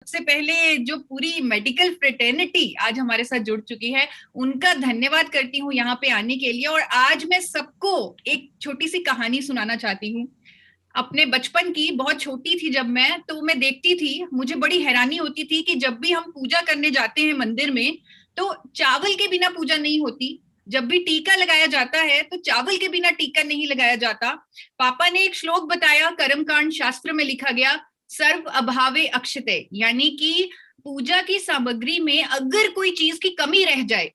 सबसे पहले जो पूरी मेडिकल फ्रेटर्निटी आज हमारे साथ जुड़ चुकी है, उनका धन्यवाद करती हूँ यहाँ पे आने के लिए। और आज मैं सबको एक छोटी सी कहानी सुनाना चाहती हूँ अपने बचपन की। बहुत छोटी थी जब मैं देखती थी, मुझे बड़ी हैरानी होती थी कि जब भी हम पूजा करने जाते हैं मंदिर में, तो चावल के बिना पूजा नहीं होती। जब भी टीका लगाया जाता है तो चावल के बिना टीका नहीं लगाया जाता। पापा ने एक श्लोक बताया, कर्मकांड शास्त्र में लिखा गया, सर्व अभावे अक्षते, यानी कि पूजा की सामग्री में अगर कोई चीज की कमी रह जाए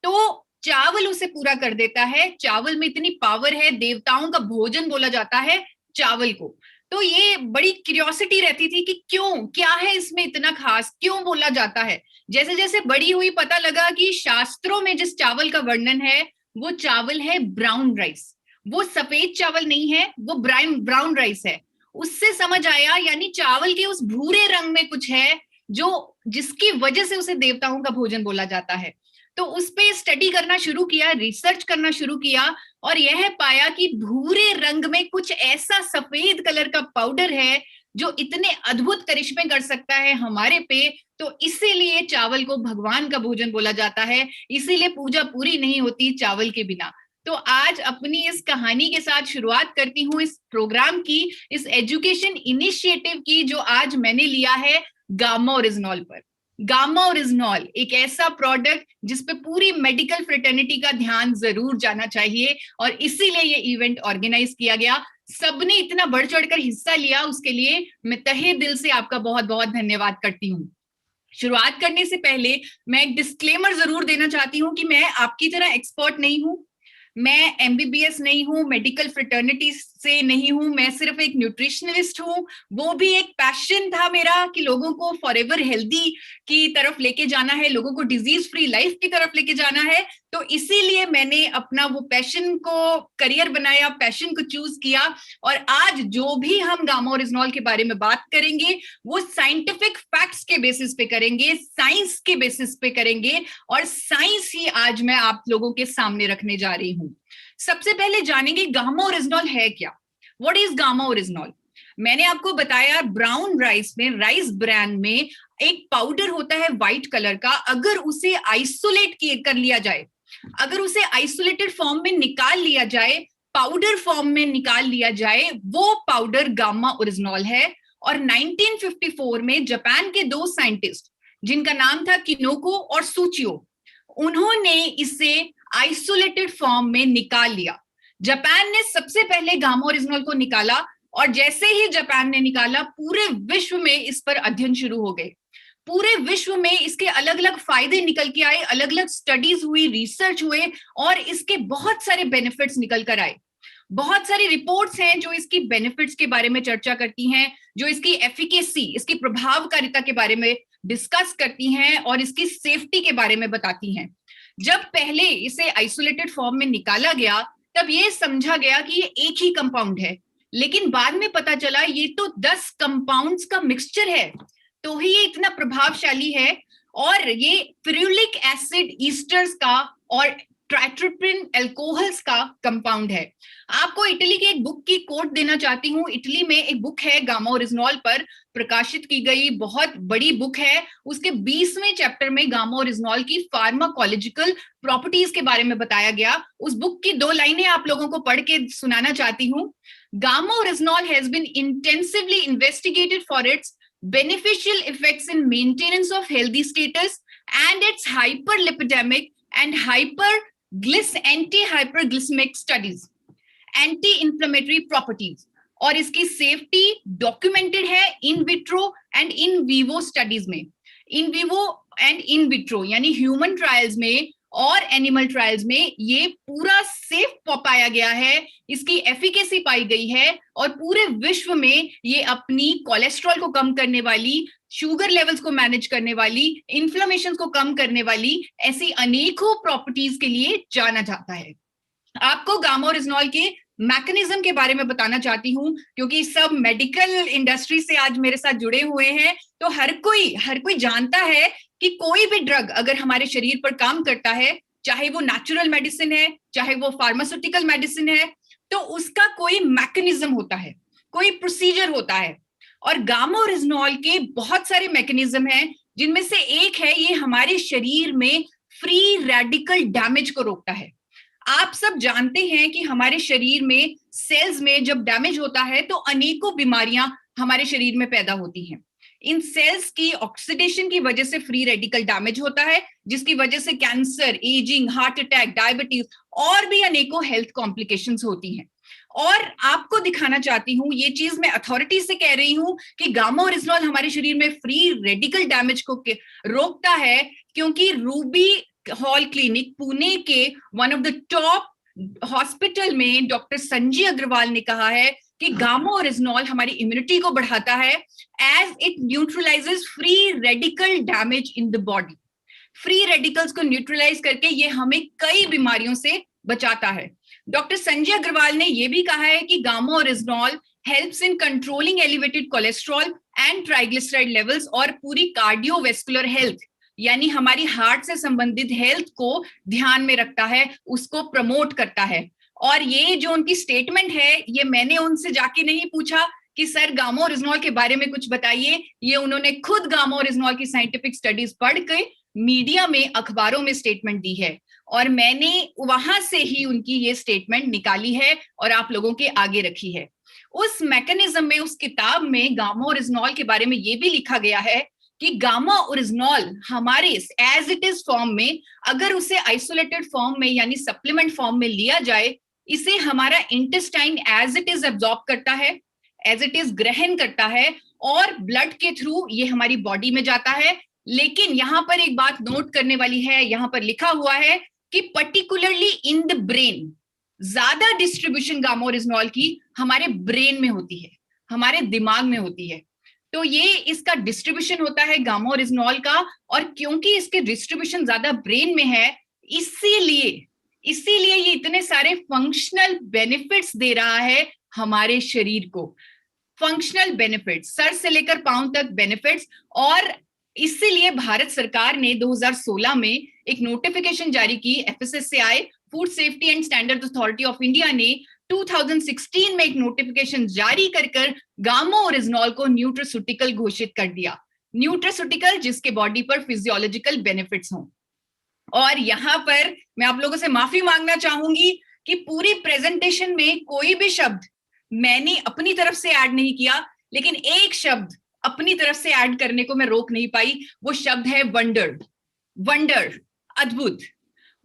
तो चावल उसे पूरा कर देता है। चावल में इतनी पावर है, देवताओं का भोजन बोला जाता है चावल को। तो ये बड़ी क्यूरियोसिटी रहती थी कि क्यों, क्या है इसमें इतना खास, क्यों बोला जाता है। जैसे जैसे बड़ी हुई पता लगा कि शास्त्रों में जिस चावल का वर्णन है वो चावल है ब्राउन राइस। वो सफेद चावल नहीं है, वो ब्राउन राइस है। उससे समझ आया यानी चावल के उस भूरे रंग में कुछ है जो जिसकी वजह से उसे देवताओं का भोजन बोला जाता है। तो उस पे स्टडी करना शुरू किया, रिसर्च करना शुरू किया, और यह पाया कि भूरे रंग में कुछ ऐसा सफेद कलर का पाउडर है जो इतने अद्भुत करिश्मे कर सकता है हमारे पे। तो इसीलिए चावल को भगवान का भोजन बोला जाता है, इसीलिए पूजा पूरी नहीं होती चावल के बिना। तो आज अपनी इस कहानी के साथ शुरुआत करती हूँ इस प्रोग्राम की, इस एजुकेशन इनिशिएटिव की जो आज मैंने लिया है गामा ओरिजिनॉल पर। गामा ओरिजिनॉल एक ऐसा प्रोडक्ट जिसपे पूरी मेडिकल फ्रेटर्निटी का ध्यान जरूर जाना चाहिए, और इसीलिए ये इवेंट ऑर्गेनाइज किया गया। सबने इतना बढ़ चढ़कर हिस्सा लिया, उसके लिए मैं तहे दिल से आपका बहुत बहुत धन्यवाद करती हूँ। शुरुआत करने से पहले मैं एक डिस्क्लेमर जरूर देना चाहती हूँ कि मैं आपकी तरह एक्सपर्ट नहीं हूँ, मैं एमबीबीएस नहीं हूँ, मेडिकल फ्रेटर्निटी से नहीं हूँ, मैं सिर्फ एक न्यूट्रिशनलिस्ट हूँ। वो भी एक पैशन था मेरा कि लोगों को फॉरएवर हेल्दी की तरफ लेके जाना है, लोगों को डिजीज फ्री लाइफ की तरफ लेके जाना है। तो इसीलिए मैंने अपना वो पैशन को करियर बनाया, पैशन को चूज किया। और आज जो भी हम गामा ओरिजिनॉल के बारे में बात करेंगे वो साइंटिफिक फैक्ट्स के बेसिस पे करेंगे, साइंस के बेसिस पे करेंगे, और साइंस ही आज मैं आप लोगों के सामने रखने जा रही हूँ। सबसे पहले जानेंगे गामा ओरिजिनॉल है क्या। What is gamma oryzanol? मैंने आपको बताया ब्राउन राइस में, राइस ब्रांड में एक पाउडर होता है व्हाइट कलर का। अगर उसे आइसोलेट कर लिया जाए, अगर उसे आइसोलेटेड फॉर्म में निकाल लिया जाए, पाउडर फॉर्म में निकाल लिया जाए, वो पाउडर गामा ओरिजिनॉल है। और 1954 में जापान के दो साइंटिस्ट जिनका नाम था किनोको और सूचियो, उन्होंने इसे आइसोलेटेड फॉर्म में निकाल लिया। जापान ने सबसे पहले गामा ओरिजिनॉल को निकाला, और जैसे ही जापान ने निकाला पूरे विश्व में इस पर अध्ययन शुरू हो गए। पूरे विश्व में इसके अलग अलग फायदे निकल के आए, अलग अलग स्टडीज हुई, रिसर्च हुए, और इसके बहुत सारे बेनिफिट्स निकल कर आए। बहुत सारी रिपोर्ट्स हैं जो इसकी बेनिफिट्स के बारे में चर्चा करती हैं, जो इसकी एफिकेसी, इसकी प्रभावकारिता के बारे में डिस्कस करती हैं, और इसकी सेफ्टी के बारे में बताती हैं। जब पहले इसे आइसोलेटेड फॉर्म में निकाला गया तब ये समझा गया कि ये एक ही कंपाउंड है, लेकिन बाद में पता चला ये तो 10 कंपाउंड्स का मिक्सचर है, तो ही ये इतना प्रभावशाली है। और ये फेरुलिक एसिड ईस्टर्स का और ट्राइट्रिपिन अल्कोहल्स का कंपाउंड है। आपको इटली की एक बुक की कोट देना चाहती हूँ। इटली में एक बुक है गामा ओरिजिनॉल पर प्रकाशित की गई, बहुत बड़ी बुक है। उसके 20वें चैप्टर में गामा ओरिजिनॉल की फार्माकोलॉजिकल प्रॉपर्टीज के बारे में बताया गया। उस बुक की 2 लाइनें आप लोगों को पढ़ के सुनाना चाहती हूँ। Gamma oryzanol has been intensively investigated for its beneficial effects in maintenance of healthy status and its hyperlipidemic and anti-hyperglycemic studies, anti-inflammatory properties, और इसकी सेफ्टी डॉक्यूमेंटेड है in vitro and in vivo studies में। In vivo and in vitro यानी human trials में और animal trials में ये पूरा सेफ पाया गया है, इसकी एफिकेसी पाई गई है, और पूरे विश्व में ये अपनी कोलेस्ट्रॉल को कम करने वाली, शुगर लेवल्स को मैनेज करने वाली, इन्फ्लेमेशन को कम करने वाली ऐसी अनेकों प्रॉपर्टीज के लिए जाना जाता है। आपको गामा ओरिजिनॉल के मैकेनिज्म के बारे में बताना चाहती हूँ, क्योंकि सब मेडिकल इंडस्ट्री से आज मेरे साथ जुड़े हुए हैं। तो हर कोई जानता है कि कोई भी ड्रग अगर हमारे शरीर पर काम करता है, चाहे वो नेचुरल मेडिसिन है, चाहे वो फार्मास्यूटिकल मेडिसिन है, तो उसका कोई मैकेनिज्म होता है, कोई प्रोसीजर होता है। और गामा ओरिजिनॉल के बहुत सारे मैकेनिज्म हैं, जिनमें से एक है ये हमारे शरीर में फ्री रेडिकल डैमेज को रोकता है। आप सब जानते हैं कि हमारे शरीर में सेल्स में जब डैमेज होता है तो अनेकों बीमारियां हमारे शरीर में पैदा होती हैं। इन सेल्स की ऑक्सीडेशन की वजह से फ्री रेडिकल डैमेज होता है, जिसकी वजह से cancer, ageing, heart attack, diabetes और भी अनेकों हेल्थ कॉम्प्लिकेशंस होती हैं। और आपको दिखाना चाहती हूँ, ये चीज मैं अथॉरिटी से कह रही हूँ कि गामा ओरिजिनॉल हमारे शरीर में फ्री रेडिकल डैमेज को रोकता है, क्योंकि रूबी हॉल क्लिनिक पुणे के one of the top hospital में डॉक्टर संजय अग्रवाल ने कहा है कि गामा ओरिजिनॉल हमारी इम्यूनिटी को बढ़ाता है as it neutralises free radical damage in the body. Free radicals को न्यूट्रलाइज करके ये हमें कई बीमारियों से बचाता है। डॉक्टर संजय अग्रवाल ने यह भी कहा है कि gamma original helps in controlling elevated cholesterol and triglyceride levels और पूरी कार्डियोवेस्कुलर हेल्थ, यानी हमारी हार्ट से संबंधित हेल्थ को ध्यान में रखता है, उसको प्रमोट करता है। और ये जो उनकी स्टेटमेंट है, ये मैंने उनसे जाके नहीं पूछा कि सर गामा ओरिजिनॉल के बारे में कुछ बताइए, ये उन्होंने खुद गामा ओरिजिनॉल की साइंटिफिक स्टडीज पढ़ के मीडिया में, अखबारों में स्टेटमेंट दी है, और मैंने वहां से ही उनकी ये स्टेटमेंट निकाली है और आप लोगों के आगे रखी है। उस मैकेनिज्म में, उस किताब में गामा ओरिजिनॉल के बारे में ये भी लिखा गया है कि गामा ओरिजिनॉल हमारे एज इट इज फॉर्म में, अगर उसे आइसोलेटेड फॉर्म में यानी सप्लीमेंट फॉर्म में लिया जाए, इसे हमारा intestine as it is absorb करता है, एज इट इज ग्रहण करता है, और ब्लड के थ्रू ये हमारी बॉडी में जाता है। लेकिन यहाँ पर एक बात नोट करने वाली है, यहाँ पर लिखा हुआ है कि पर्टिकुलरली इन द ब्रेन, ज्यादा डिस्ट्रीब्यूशन गामा ओरिजिनॉल की हमारे ब्रेन में होती है, हमारे दिमाग में होती है। तो ये इसका डिस्ट्रीब्यूशन होता है गामा ओरिजिनॉल का, और क्योंकि इसके डिस्ट्रीब्यूशन ज्यादा ब्रेन में है, इसीलिए ये इतने सारे फंक्शनल बेनिफिट्स दे रहा है हमारे शरीर को। फंक्शनल बेनिफिट्स, सर से लेकर पांव तक बेनिफिट्स। और इसीलिए भारत सरकार ने 2016 में एक नोटिफिकेशन जारी की, FSSAI, food safety and standard authority of India ने 2016 में एक नोटिफिकेशन जारी कर गामा ओरिजिनॉल को न्यूट्रास्यूटिकल घोषित कर दिया। न्यूट्रास्यूटिकल जिसके बॉडी पर फिजियोलॉजिकल बेनिफिट्स हों। और यहाँ पर मैं आप लोगों से माफी मांगना चाहूंगी कि पूरी प्रेजेंटेशन में कोई भी शब्द मैंने अपनी तरफ से ऐड नहीं किया, लेकिन एक शब्द अपनी तरफ से ऐड करने को मैं रोक नहीं पाई। वो शब्द है वंडर। वंडर, अद्भुत।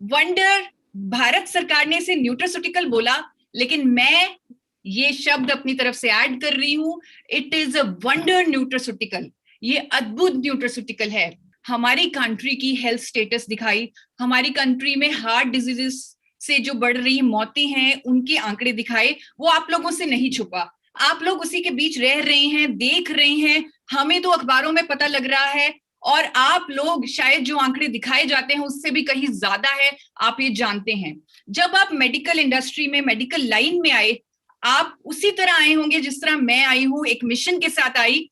वंडर, भारत सरकार ने इसे न्यूट्रास्यूटिकल बोला, लेकिन मैं ये शब्द अपनी तरफ से ऐड कर रही हूं। It is a wonder nutraceutical. ये अद्भुत न्यूट्रास्यूटिकल है। हमारी कंट्री की हेल्थ स्टेटस दिखाई, हमारी कंट्री में हार्ट डिजीजेस से जो बढ़ रही मौतें हैं उनके आंकड़े दिखाए। वो आप लोगों से नहीं छुपा, आप लोग उसी के बीच रह रहे हैं, देख रहे हैं। हमें तो अखबारों में पता लग रहा है, और आप लोग शायद जो आंकड़े दिखाए जाते हैं उससे भी कहीं ज्यादा है, आप ये जानते हैं। जब आप मेडिकल इंडस्ट्री में, मेडिकल लाइन में आए, आप उसी तरह आए होंगे जिस तरह मैं आई हूं, एक मिशन के साथ आई।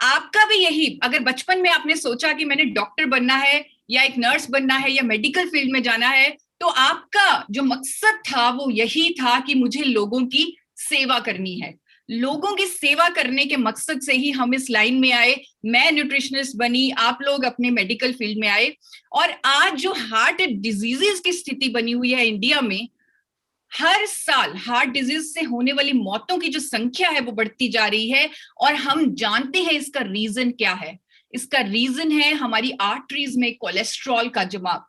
आपका भी यही, अगर बचपन में आपने सोचा कि मैंने डॉक्टर बनना है या एक नर्स बनना है या मेडिकल फील्ड में जाना है, तो आपका जो मकसद था वो यही था कि मुझे लोगों की सेवा करनी है। लोगों की सेवा करने के मकसद से ही हम इस लाइन में आए। मैं न्यूट्रिशनिस्ट बनी, आप लोग अपने मेडिकल फील्ड में आए। और आज जो हार्ट डिजीजेस की स्थिति बनी हुई है इंडिया में, हर साल हार्ट डिजीज से होने वाली मौतों की जो संख्या है वो बढ़ती जा रही है। और हम जानते हैं इसका रीजन क्या है। इसका रीजन है हमारी आर्टरीज में कोलेस्ट्रॉल का जमाव।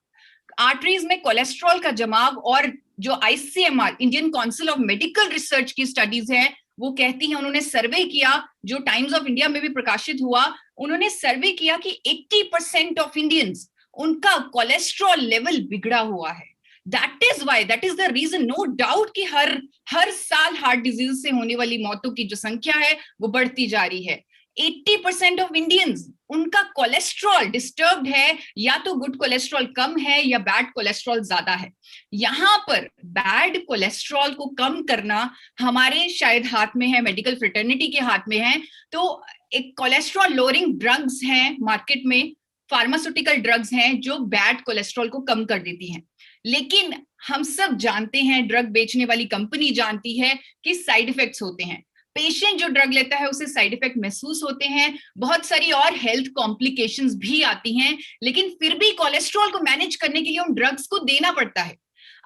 आर्टरीज में कोलेस्ट्रॉल का जमाव, और जो ICMR, Indian council of medical research की स्टडीज है, वो कहती हैं, उन्होंने सर्वे किया जो टाइम्स ऑफ इंडिया में भी प्रकाशित हुआ, उन्होंने सर्वे किया कि 80% ऑफ इंडियंस, उनका कोलेस्ट्रॉल लेवल बिगड़ा हुआ है। That is why, that is the reason, no doubt कि हर साल हार्ट डिजीज से होने वाली मौतों की जो संख्या है वो बढ़ती जा रही है। 80% ऑफ इंडियंस, उनका कोलेस्ट्रॉल डिस्टर्ब्ड है, या तो गुड कोलेस्ट्रॉल कम है या बैड कोलेस्ट्रॉल ज्यादा है। यहाँ पर बैड कोलेस्ट्रॉल को कम करना हमारे शायद हाथ में है, मेडिकल फ्रेटर्निटी के हाथ में है। तो एक कोलेस्ट्रॉल लोअरिंग ड्रग्स हैं मार्केट में, फार्मास्यूटिकल ड्रग्स हैं जो बैड कोलेस्ट्रॉल को कम कर देती हैं। लेकिन हम सब जानते हैं, ड्रग बेचने वाली कंपनी जानती है कि साइड इफेक्ट्स होते हैं। पेशेंट जो ड्रग लेता है उसे साइड इफेक्ट महसूस होते हैं, बहुत सारी और हेल्थ कॉम्प्लिकेशंस भी आती हैं, लेकिन फिर भी कोलेस्ट्रॉल को मैनेज करने के लिए उन ड्रग्स को देना पड़ता है।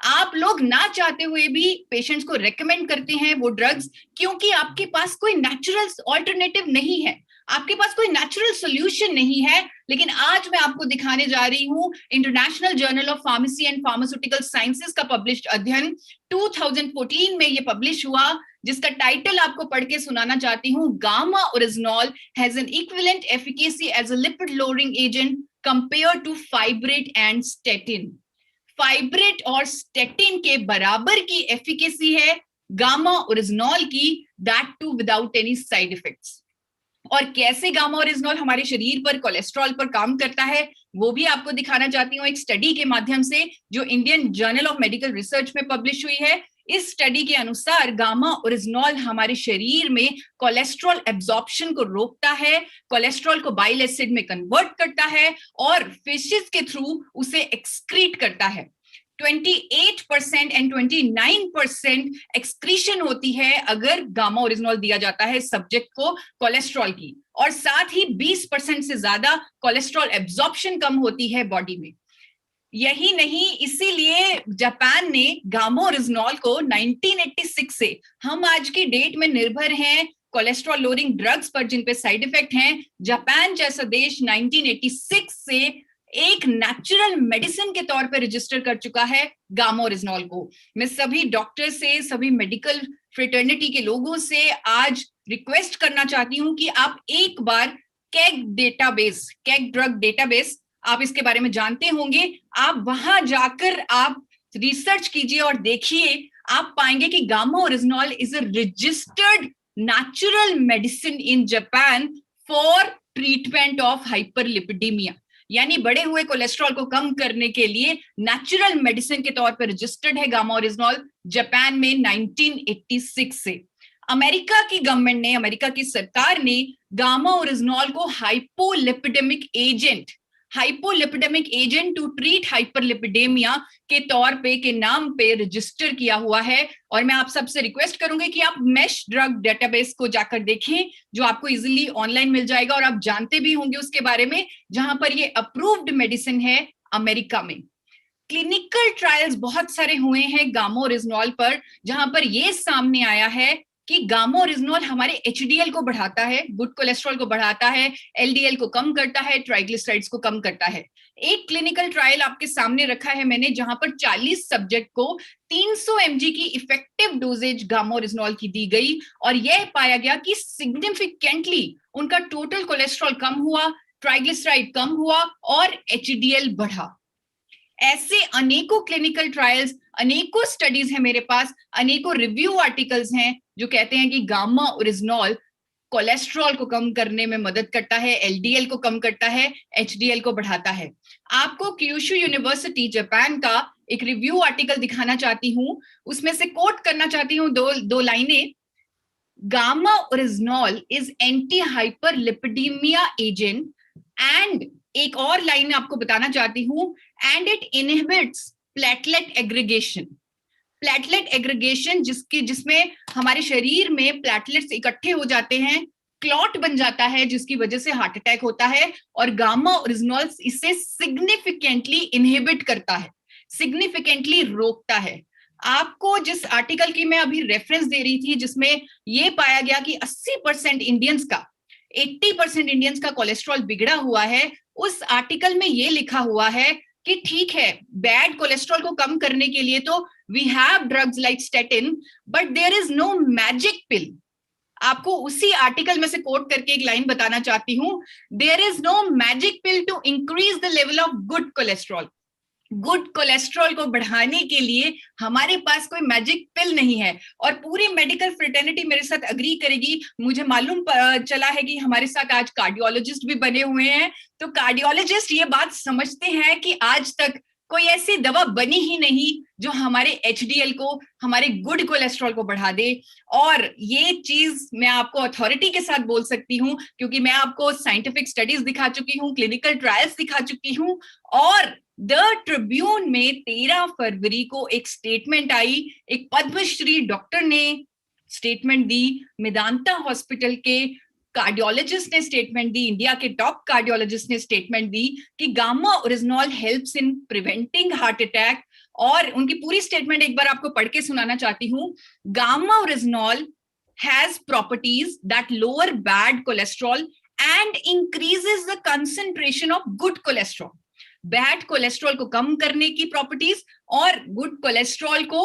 आप लोग ना चाहते हुए भी पेशेंट्स को रेकमेंड करते हैं वो ड्रग्स, क्योंकि आपके पास कोई नेचुरल ऑल्टरनेटिव नहीं है, आपके पास कोई नेचुरल सोल्यूशन नहीं है। लेकिन आज मैं आपको दिखाने जा रही हूं international journal of pharmacy and pharmaceutical sciences का पब्लिश्ड अध्ययन 2014 में ये पब्लिश हुआ, जिसका टाइटल आपको पढ़ के सुनाना चाहती हूँ। Gamma oryzanol has an equivalent efficacy as a lipid lowering agent compare to fibrate and statin. Fibrate और स्टेटिन के बराबर की एफिकेसी है गामा ओरिजिनॉल की, that too without any side effects. और कैसे गामा ओरिजिनॉल हमारे शरीर पर कोलेस्ट्रॉल पर काम करता है वो भी आपको दिखाना चाहती हूँ एक स्टडी के माध्यम से, जो Indian journal of medical research में पब्लिश हुई है। इस स्टडी के अनुसार गामा ओरिजिनॉल हमारे शरीर में कोलेस्ट्रॉल एब्जॉर्प्शन को रोकता है, कोलेस्ट्रॉल को बाइल एसिड में कन्वर्ट करता है और फिशेस के थ्रू उसे एक्सक्रीट करता है। 28% एंड 29% एक्सक्रीशन होती है अगर गामा ओरिजिनॉल दिया जाता है सब्जेक्ट को कोलेस्ट्रॉल की, और साथ ही 20% से ज्यादा कोलेस्ट्रॉल एब्जॉर्प्शन कम होती है बॉडी में। यही नहीं, इसीलिए जापान ने गामा ओरिजिनॉल को 1986 से हम आज की डेट में निर्भर हैं कोलेस्ट्रॉल लोअरिंग ड्रग्स पर जिन पे साइड इफेक्ट हैं। जापान जैसा देश 1986 से एक नेचुरल मेडिसिन के तौर पर रजिस्टर कर चुका है गामा ओरिजिनॉल को। मैं सभी डॉक्टर से, सभी मेडिकल फ्रेटर्निटी के लोगों से आज रिक्वेस्ट करना चाहती हूं कि आप एक बार कैग ड्रग डेटाबेस, आप इसके बारे में जानते होंगे, आप वहां जाकर आप रिसर्च कीजिए और देखिए, आप पाएंगे कि gamma oryzanol is a registered natural medicine in Japan for treatment of hyperlipidemia, यानी बढ़े हुए कोलेस्ट्रॉल को कम करने के लिए नेचुरल मेडिसिन के तौर पर रजिस्टर्ड है गामा ओरिजिनॉल जापान में 1986 से। अमेरिका की गवर्नमेंट ने, अमेरिका की सरकार ने गामा ओरिजिनॉल को hypolipidemic agent to treat hyperlipidemia के तौर पे, के नाम पे रजिस्टर किया हुआ है। और मैं आप सबसे रिक्वेस्ट करूंगी कि आप मेश ड्रग डेटाबेस को जाकर देखें, जो आपको इजीली ऑनलाइन मिल जाएगा और आप जानते भी होंगे उसके बारे में, जहां पर ये अप्रूव्ड मेडिसिन है अमेरिका में। क्लिनिकल ट्रायल्स बहुत सारे हुए हैं गामा ओरिजिनॉल पर, जहां पर ये सामने आया है कि गामा ओरिजिनॉल हमारे एचडीएल को बढ़ाता है, गुड कोलेस्ट्रॉल को बढ़ाता है, एलडीएल को कम करता है, ट्राइग्लिसराइड्स को कम करता है। एक क्लिनिकल ट्रायल आपके सामने रखा है मैंने, जहां पर 40 सब्जेक्ट को 300 mg की इफेक्टिव डोजेज गामा ओरिजिनॉल की दी गई और यह पाया गया कि सिग्निफिकेंटली उनका टोटल कोलेस्ट्रॉल कम हुआ, ट्राइग्लिसराइड कम हुआ और एचडीएल बढ़ा। ऐसे अनेकों क्लिनिकल ट्रायल्स, अनेकों स्टडीज हैं मेरे पास, अनेकों रिव्यू आर्टिकल्स हैं जो कहते हैं कि गामा ओरिजिनॉल कोलेस्ट्रॉल को कम करने में मदद करता है, एलडीएल को कम करता है, एचडीएल को बढ़ाता है। आपको क्यूशू यूनिवर्सिटी जापान का एक रिव्यू आर्टिकल दिखाना चाहती हूं, उसमें से कोट करना चाहती हूं दो लाइनें। Gamma oryzanol is anti hyperlipidemia agent, and एक और लाइन आपको बताना चाहती हूं, and it inhibits platelet aggregation. Platelet aggregation जिसमें हमारे शरीर में प्लेटलेट्स इकट्ठे हो जाते हैं, क्लॉट बन जाता है, जिसकी वजह से हार्ट अटैक होता है, और गामा ओरिजिनॉल इसे सिग्निफिकेंटली इनहिबिट करता है, सिग्निफिकेंटली रोकता है। आपको जिस आर्टिकल की मैं अभी रेफरेंस दे रही थी, जिसमें यह पाया गया कि 80% इंडियंस का, 80% इंडियंस का कोलेस्ट्रॉल बिगड़ा हुआ है, उस आर्टिकल में यह लिखा हुआ है कि ठीक है, बैड कोलेस्ट्रॉल को कम करने के लिए तो we have drugs like statin, but there is no magic pill. आपको उसी आर्टिकल में से कोट करके एक लाइन बताना चाहती हूं, there is no magic pill to increase the level of good cholesterol. Good cholesterol को बढ़ाने के लिए हमारे पास कोई मैजिक पिल नहीं है, और पूरी मेडिकल फ्रेटर्निटी मेरे साथ अग्री करेगी। मुझे मालूम चला है कि हमारे साथ आज कार्डियोलॉजिस्ट भी बने हुए हैं, तो कार्डियोलॉजिस्ट ये बात समझते हैं कि आज तक कोई ऐसी दवा बनी ही नहीं जो हमारे एचडीएल को, हमारे गुड कोलेस्ट्रॉल को बढ़ा दे। और ये चीज मैं आपको अथॉरिटी के साथ बोल सकती हूँ, क्योंकि मैं आपको साइंटिफिक स्टडीज दिखा चुकी हूँ, क्लिनिकल ट्रायल्स दिखा चुकी हूँ, और द ट्रिब्यून में 13 फरवरी को एक स्टेटमेंट आई, एक पद्मश्री डॉक्टर ने स्टेटमेंट दी, मेदांता हॉस्पिटल के कार्डियोलॉजिस्ट ने स्टेटमेंट दी, इंडिया के टॉप कार्डियोलॉजिस्ट ने स्टेटमेंट दी कि gamma original helps in preventing heart attack. और उनकी पूरी स्टेटमेंट एक बार आपको पढ़ के सुनाना चाहती हूँ। Gamma original has properties that lower bad cholesterol and increases the concentration of good cholesterol. Bad cholesterol को कम करने की प्रॉपर्टीज और गुड कोलेस्ट्रॉल को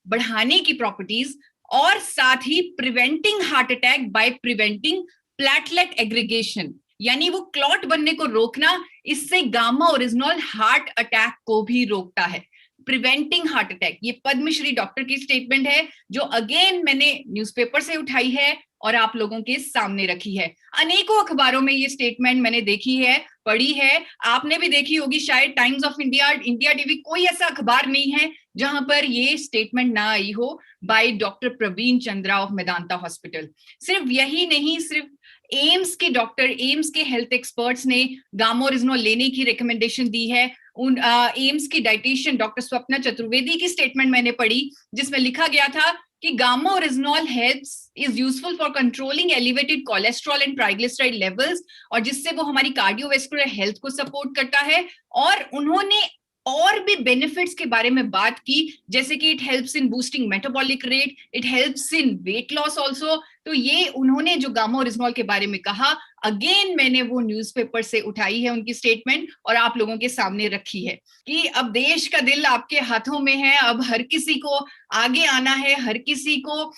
बढ़ाने की प्रॉपर्टीज, और साथ ही preventing heart attack by preventing platelet aggregation, यानी वो क्लॉट बनने को रोकना। इससे गामा ओरिजिनॉल हार्ट अटैक को भी रोकता है, प्रिवेंटिंग हार्ट अटैक। ये पद्मश्री डॉक्टर की स्टेटमेंट है जो अगेन मैंने न्यूज़पेपर से उठाई है और आप लोगों के सामने रखी है। अनेकों अखबारों में ये स्टेटमेंट मैंने देखी है, पढ़ी है, आपने भी देखी होगी शायद। Times of India, India TV, कोई ऐसा अखबार नहीं है जहां पर ये स्टेटमेंट ना आई हो by doctor Praveen Chandra of Medanta hospital. सिर्फ यही नहीं, सिर्फ एम्स के डॉक्टर, एम्स के हेल्थ एक्सपर्ट्स ने गामा ओरिजिनॉल लेने की रिकमेंडेशन दी है। उन एम्स की डाइटिशियन डॉक्टर स्वप्ना चतुर्वेदी की स्टेटमेंट मैंने पढ़ी जिसमें लिखा गया था कि gamma original helps is useful for controlling elevated cholesterol and triglyceride levels, और जिससे वो हमारी कार्डियोवैस्कुलर हेल्थ को सपोर्ट करता है। और उन्होंने और भी बेनिफिट्स के बारे में बात की, जैसे कि it helps in boosting metabolic rate, it helps in weight loss also. तो ये उन्होंने जो गामा ओरिजिनॉल के बारे में कहा, अगेन मैंने वो न्यूज़पेपर से उठाई है उनकी स्टेटमेंट और आप लोगों के सामने रखी है कि अब देश का दिल आपके हाथों में है। अब हर किसी को आगे आना है, हर किसी को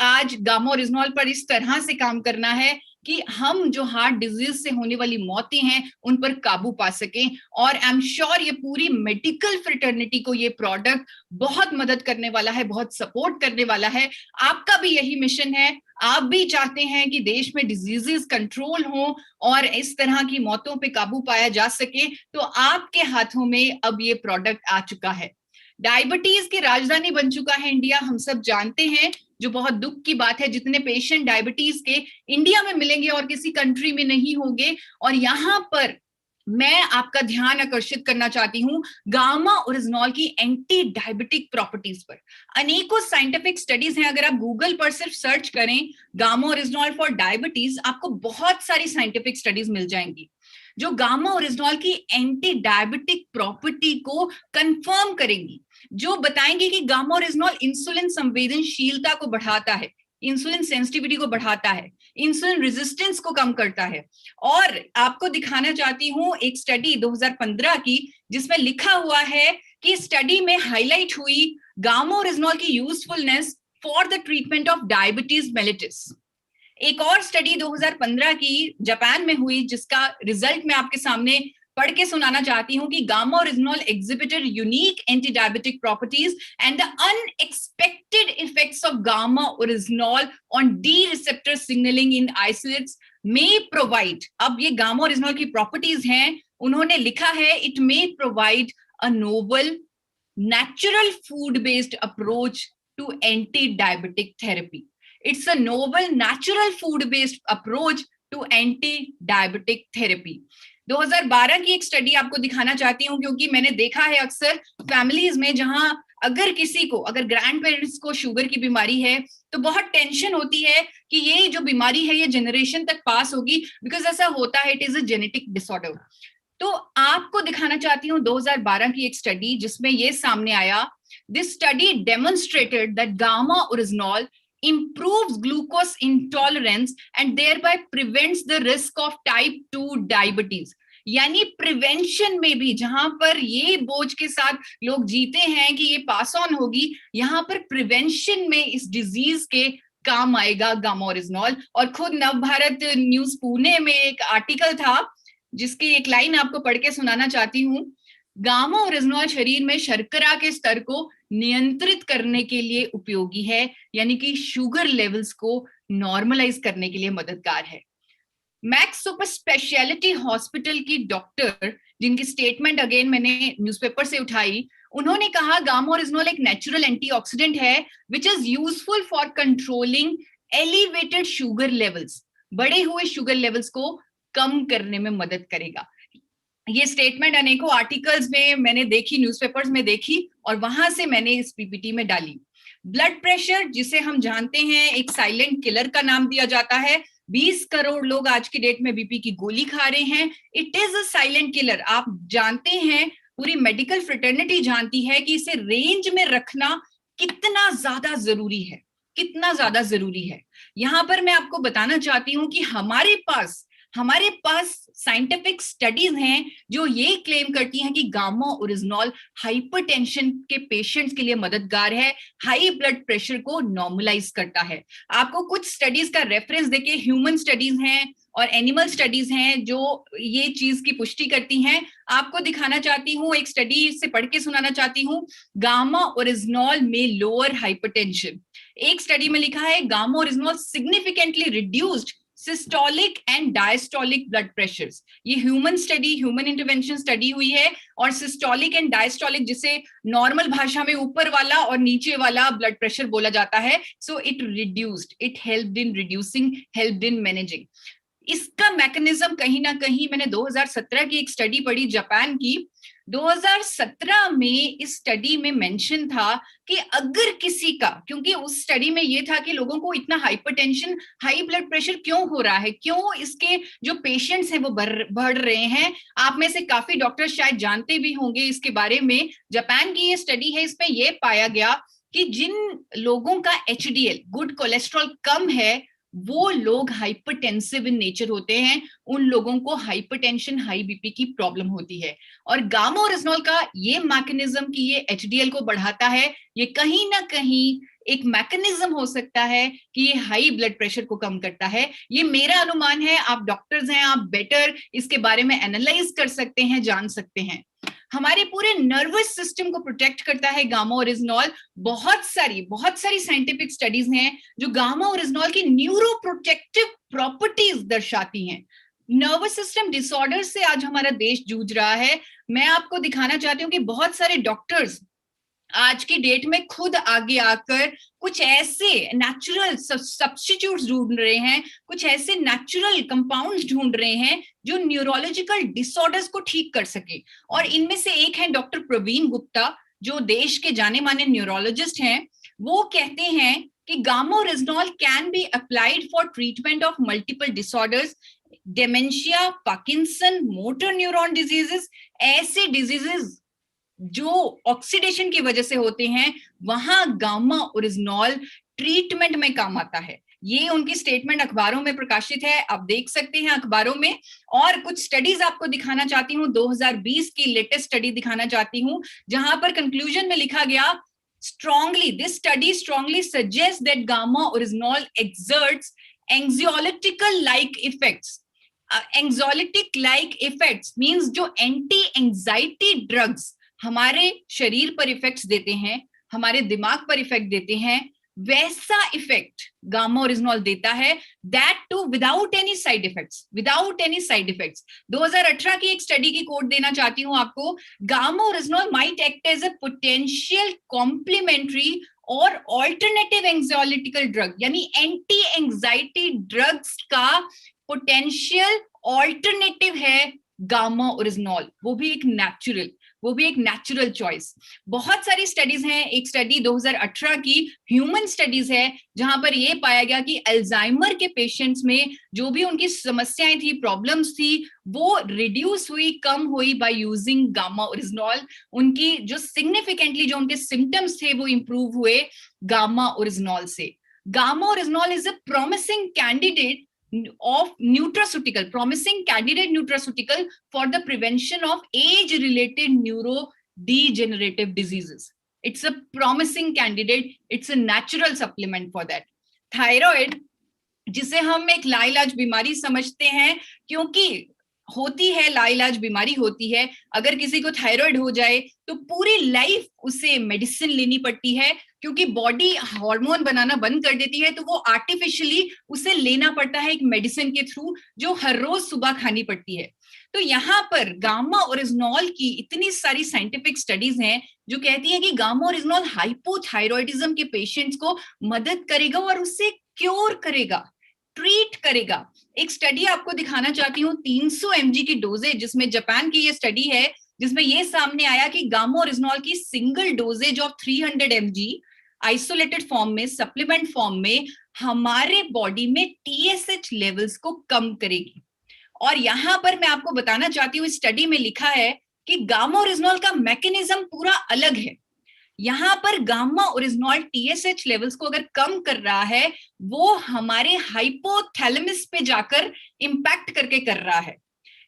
आज गामा ओरिजिनॉल पर इस तरह से काम करना है कि हम जो हार्ट डिजीज से होने वाली मौतें हैं उन पर काबू पा सकें। और आई एम श्योर ये पूरी मेडिकल फ्रेटर्निटी को ये प्रोडक्ट बहुत मदद करने वाला है, बहुत सपोर्ट करने वाला है। आपका भी यही मिशन है, आप भी चाहते हैं कि देश में डिजीजेस कंट्रोल हो और इस तरह की मौतों पे काबू पाया जा सके, तो आपके हाथों में अब ये प्रोडक्ट आ चुका है। डायबिटीज की राजधानी बन चुका है इंडिया, हम सब जानते हैं, जो बहुत दुख की बात है। जितने पेशेंट डायबिटीज के इंडिया में मिलेंगे और किसी कंट्री में नहीं होंगे। और यहाँ पर मैं आपका ध्यान आकर्षित करना चाहती हूँ गामा ओरिजिनॉल की एंटी डायबिटिक प्रॉपर्टीज पर। अनेकों साइंटिफिक स्टडीज हैं, अगर आप गूगल पर सिर्फ सर्च करें गामा ओरिजिनॉल फॉर डायबिटीज, आपको बहुत सारी साइंटिफिक स्टडीज मिल जाएंगी जो गामा ओरिजिनॉल की एंटी डायबिटिक प्रॉपर्टी को कंफर्म करेंगी, जो बताएंगे कि गामा ओरिजिनॉल इंसुलिन संवेदनशीलता को बढ़ाता है, इंसुलिन सेंसिटिविटी को बढ़ाता है, इंसुलिन रेजिस्टेंस को कम करता है। और आपको दिखाना चाहती हूं एक स्टडी 2015 की जिसमें लिखा हुआ है कि स्टडी में हाईलाइट हुई गामा ओरिजिनॉल की usefulness for the treatment of diabetes mellitus. एक और स्टडी 2015 की जापान में हुई जिसका रिजल्ट मैं आपके सामने पढ़ के सुनाना चाहती हूं कि gamma original exhibited unique anti-diabetic properties and the unexpected effects of gamma orisnol on D receptor signaling in isolates may provide। अब ये गामा ओरिजिनॉल की प्रॉपर्टीज हैं, उन्होंने लिखा है it may provide a novel natural food based approach to anti-diabetic therapy। It's a novel natural food based approach to anti-diabetic therapy। 2012 की एक study आपको दिखाना चाहती हूँ क्योंकि मैंने देखा है अक्सर फैमिलीज में जहां अगर किसी को, अगर ग्रैंड पेरेंट्स को शुगर की बीमारी है तो बहुत टेंशन होती है कि ये जो बीमारी है ये जनरेशन तक पास होगी, बिकॉज ऐसा होता है, it is a genetic disorder. तो आपको दिखाना चाहती हूँ 2012 की एक स्टडी जिसमें ये सामने आया, this study demonstrated that gamma oryzanol improves glucose intolerance and thereby prevents the risk of type 2 diabetes। यानी प्रिवेंशन में भी, जहां पर ये बोझ के साथ लोग जीते हैं कि ये पास ऑन होगी, यहां पर प्रिवेंशन में इस डिजीज के काम आएगा गामा ओरिजिनॉल। और खुद नवभारत न्यूज पुणे में एक आर्टिकल था जिसकी एक लाइन आपको पढ़ के सुनाना चाहती हूँ। गामा ओरिजिनॉल शरीर में शर्करा के स्तर को नियंत्रित करने के लिए उपयोगी है, यानी कि शुगर लेवल्स को नॉर्मलाइज करने के लिए मददगार है। मैक्स सुपर स्पेशलिटी हॉस्पिटल की डॉक्टर, जिनकी स्टेटमेंट अगेन मैंने न्यूज़पेपर से उठाई, उन्होंने कहा गामा ओरिजिनॉल एक नेचुरल एंटीऑक्सीडेंट है which is useful for controlling elevated sugar levels. बढ़े हुए शुगर लेवल्स को कम करने में मदद करेगा। ये स्टेटमेंट अनेकों आर्टिकल्स में मैंने देखी, न्यूज़पेपर्स में देखी और वहां से मैंने इस पीपीटी में डाली। ब्लड प्रेशर, जिसे हम जानते हैं एक साइलेंट किलर का नाम दिया जाता है, 20 करोड़ लोग आज की डेट में बीपी की गोली खा रहे हैं। It is a silent killer. आप जानते हैं, पूरी मेडिकल फ्रेटर्निटी जानती है कि इसे रेंज में रखना कितना ज्यादा जरूरी है, कितना ज्यादा जरूरी है। यहां पर मैं आपको बताना चाहती हूं कि हमारे पास साइंटिफिक स्टडीज हैं जो ये क्लेम करती हैं कि गामा ओरिजिनॉल हाइपरटेंशन के पेशेंट्स के लिए मददगार है, हाई ब्लड प्रेशर को नॉर्मलाइज करता है। आपको कुछ स्टडीज का रेफरेंस देके, ह्यूमन स्टडीज हैं और एनिमल स्टडीज हैं जो ये चीज की पुष्टि करती हैं। आपको दिखाना चाहती हूँ, एक स्टडी से पढ़ के सुनाना चाहती हूँ, गामा ओरिजिनॉल में लोअर हाइपरटेंशन। एक स्टडी में लिखा है gamma oryzanol significantly reduced systolic and diastolic blood pressures. ये human study, human intervention study हुई है, और सिस्टोलिक एंड डायस्टोलिक, जिसे नॉर्मल भाषा में ऊपर वाला और नीचे वाला ब्लड प्रेशर बोला जाता है, so it reduced, it helped in reducing, helped in managing. इसका मैकेनिज्म कहीं ना कहीं, मैंने 2017 की एक स्टडी पढ़ी जापान की, 2017 में इस स्टडी में मेंशन था कि अगर किसी का, क्योंकि उस स्टडी में ये था कि लोगों को इतना हाइपरटेंशन, हाई ब्लड प्रेशर क्यों हो रहा है, क्यों इसके जो पेशेंट्स हैं वो बढ़ रहे हैं। आप में से काफी डॉक्टर शायद जानते भी होंगे इसके बारे में। जापान की ये स्टडी है, इसमें ये पाया गया कि जिन लोगों का एचडीएल, गुड कोलेस्ट्रॉल, कम है, वो लोग हाइपरटेंसिव इन नेचर होते हैं, उन लोगों को हाइपरटेंशन, हाई बीपी की प्रॉब्लम होती है। और गामा ओरिजिनॉल का ये मैकेनिज्म कि ये एचडीएल को बढ़ाता है, ये कहीं ना कहीं एक मैकेनिज्म हो सकता है कि ये हाई ब्लड प्रेशर को कम करता है। ये मेरा अनुमान है, आप डॉक्टर्स हैं, आप बेटर इसके बारे में एनालाइज कर सकते हैं, जान सकते हैं। हमारे पूरे नर्वस सिस्टम को प्रोटेक्ट करता है गामा ओरिजिनॉल। बहुत सारी साइंटिफिक स्टडीज हैं जो गामा ओरिजिनॉल की न्यूरोप्रोटेक्टिव प्रॉपर्टीज दर्शाती हैं। नर्वस सिस्टम डिसऑर्डर से आज हमारा देश जूझ रहा है। मैं आपको दिखाना चाहती हूँ कि बहुत सारे डॉक्टर्स आज की डेट में खुद आगे आकर कुछ ऐसे नेचुरल सब्स्टिट्यूट्स ढूंढ रहे हैं, कुछ ऐसे नेचुरल कंपाउंड्स ढूंढ रहे हैं जो न्यूरोलॉजिकल डिसऑर्डर्स को ठीक कर सके। और इनमें से एक है डॉक्टर प्रवीण गुप्ता, जो देश के जाने माने न्यूरोलॉजिस्ट हैं। वो कहते हैं कि gamma original can be applied for treatment of multiple disorders, dementia, Parkinson, motor neuron diseases. ऐसे डिजीजेस जो ऑक्सीडेशन की वजह से होते हैं, वहां गामा ओरिजिनॉल ट्रीटमेंट में काम आता है। ये उनकी स्टेटमेंट अखबारों में प्रकाशित है, आप देख सकते हैं अखबारों में। और कुछ स्टडीज आपको दिखाना चाहती हूँ, 2020 की लेटेस्ट स्टडी दिखाना चाहती हूँ, जहां पर कंक्लूजन में लिखा गया, this study strongly suggests that gamma originol exerts anxiolytical like effects. Anxiolytic like effects means जो एंटी एंजाइटी ड्रग्स हमारे शरीर पर इफेक्ट्स देते हैं, हमारे दिमाग पर इफेक्ट देते हैं, वैसा इफेक्ट गामा ओरिजिनॉल देता है, that too without any side effects, 2018 की एक स्टडी की कोट देना चाहती हूं आपको, gamma oryzanol might act as a potential complementary और ऑल्टरनेटिव एंग्जाइटिकल ड्रग, यानी एंटी एंजाइटी ड्रग्स का पोटेंशियल ऑल्टरनेटिव है गामा ओरिजिनॉल, वो भी एक नेचुरल चॉइस। बहुत सारी स्टडीज हैं, एक स्टडी 2018 की ह्यूमन स्टडीज है, जहां पर यह पाया गया कि अल्जाइमर के पेशेंट्स में जो भी उनकी समस्याएं थी, प्रॉब्लम्स थी, वो रिड्यूस हुई, कम हुई बाय यूजिंग गामा ओरिजिनॉल। उनकी जो सिग्निफिकेंटली जो उनके सिम्टम्स थे वो इंप्रूव हुए गामा ओरिजिनॉल से। Gamma oryzanol is a promising candidate nutraceutical for the prevention of age-related neurodegenerative diseases. It's a promising candidate. It's a natural supplement for that. Thyroid, जिसे हम एक लाइलाज बीमारी समझते हैं, क्योंकि होती है, लाइलाज बीमारी होती है। अगर किसी को थायराइड हो जाए तो पूरी लाइफ उसे मेडिसिन लेनी पड़ती है, क्योंकि बॉडी हार्मोन बनाना बंद कर देती है, तो वो आर्टिफिशियली उसे लेना पड़ता है एक मेडिसिन के थ्रू, जो हर रोज सुबह खानी पड़ती है। तो यहाँ पर गामा ओरिजिनॉल की इतनी सारी साइंटिफिक स्टडीज हैं जो कहती है कि गामा ओरिजिनॉल हाइपोथायरॉयडिज्म के पेशेंट्स को मदद करेगा और उससे क्योर करेगा, ट्रीट करेगा। एक स्टडी आपको दिखाना चाहती हूँ, 300 mg की डोजेज, जिसमें जापान की ये स्टडी है, जिसमें ये सामने आया कि गामा ओरिजिनॉल की single doses of 300 mg isolated form में, सप्लीमेंट फॉर्म में हमारे बॉडी में TSH लेवल्स को कम करेगी। और यहां पर मैं आपको बताना चाहती हूँ, स्टडी में लिखा है कि गामा ओरिजिनॉल का मैकेनिज्म पूरा अलग है। यहां पर गामा ओरिजिनॉल TSH लेवल्स को अगर कम कर रहा है, वो हमारे हाइपोथैलेमस पे जाकर इंपैक्ट करके कर रहा है,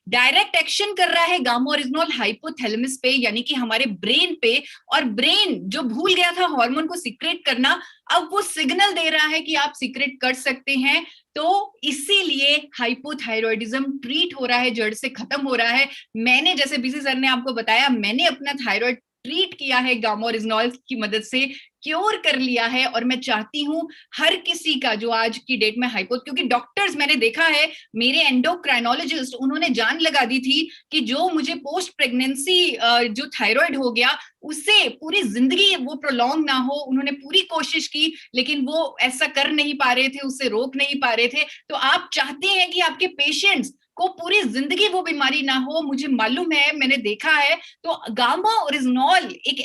डायरेक्ट एक्शन कर रहा है गामा ओरिजिनॉल हाइपोथैलेमस पे, यानी कि हमारे ब्रेन पे। और ब्रेन जो भूल गया था हार्मोन को सीक्रेट करना, अब वो सिग्नल दे रहा है कि आप सीक्रेट कर सकते हैं। तो इसीलिए हाइपोथायरॉयडिज्म ट्रीट हो रहा है, जड़ से खत्म हो रहा है। मैंने, जैसे बीसी सर ने आपको बताया, मैंने अपना थायराइड ट्रीट किया है गामा ओरिजिनॉल की मदद से, क्योर कर लिया है। और मैं चाहती हूं हर किसी का जो आज की डेट में क्योंकि डॉक्टर्स मैंने देखा है, मेरे एंडोक्राइनोलॉजिस्ट, उन्होंने जान लगा दी थी कि जो मुझे पोस्ट प्रेगनेंसी जो थायराइड हो गया, उससे पूरी जिंदगी वो प्रोलॉन्ग ना हो। उन्होंने पूरी कोशिश की, लेकिन वो ऐसा कर नहीं पा रहे थे, उससे रोक नहीं पा रहे थे। तो आप चाहते हैं कि आपके पेशेंट्स को पूरी जिंदगी वो बीमारी ना हो, मुझे मालूम है, मैंने देखा है। तो गामा ओरिजिनॉल एक